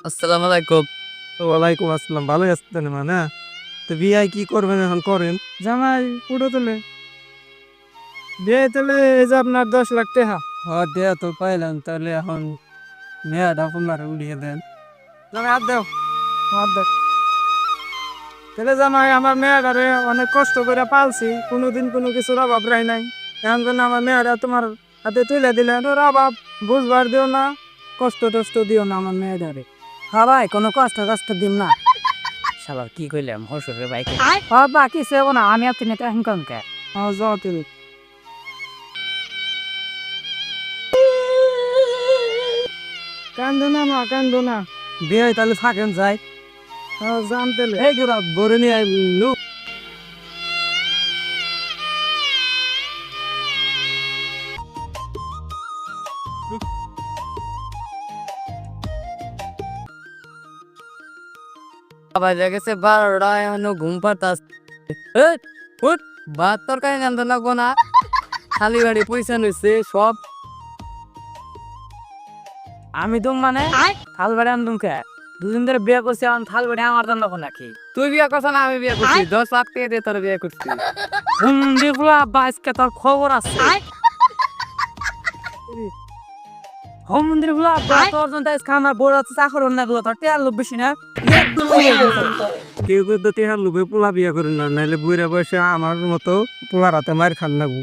আসসালামু আলাইকুম। ওয়ালাইকুম আসসালাম। ভালোই আছেন না? তো বিয়ায় কি করবেন এখন করেন? জামাই পুরো তোলে বিয়ে তোলে এই যে আপনার 10 লাখ টাকা। দেয়া তো পাইলাম, তাহলে এখন মেয়াদ আপনার উড়িয়ে দেন। জামাই হাত দাও, হাত দাও। তাহলে জামাই আমার মেয়েটারে অনেক কষ্ট করে পালছি, কোনোদিন কোনো কিছুর অভাব রাই নাই। এখন যেন আমার মেয়েরা তোমার হাতে তুলে দিলে তোর অভাব বুঝবার দিও না, কষ্ট টষ্ট দিও না আমার মেয়েটারে। হ্যাঁ ভাই, কোনো কষ্ট দিম না। শালা কি কইলাম হসুরের বাইকে। বাকি সেব না, আমি আপনি এটা এখন কে যাও তুমি। কান্দো না মা, কান্দো না। বিয়ায় তাহলে থাকেন যাই। জানতে এই গুলা বরে নিয়ে লোক বাজে গেছে 12টা, এখনো ঘুম পাতাস। উঠ, ভাত তরকারি রান্ধতে লাগবো না, খালি বাড়ি পয়সা নিচ্ছে সব। আমি তো মানে থাল বাড়ি আনতুম কে, দুদিন ধরে বিয়ে করছি, এখন থাল বাড়ি আমার জন্য নাকি? তুই বিয়ে করছ না আমি বিয়ে করছি, 10 লাখ টাকা দিয়ে তোর বিয়ে করছি। আব্বা আজকে তোর খবর আছে। হোম মন্দির গুলো আব্বা তোর জন্য আজকে আমার বড় আছে চাকর না গুলো তোর তেল লোক বেশি না। কেউ কেউ তো তেহার লোভে পোলা বিয়া করেন না, নাহলে বুড়া বয়সে আমার মতো পোলার হাতে মার খান না গো।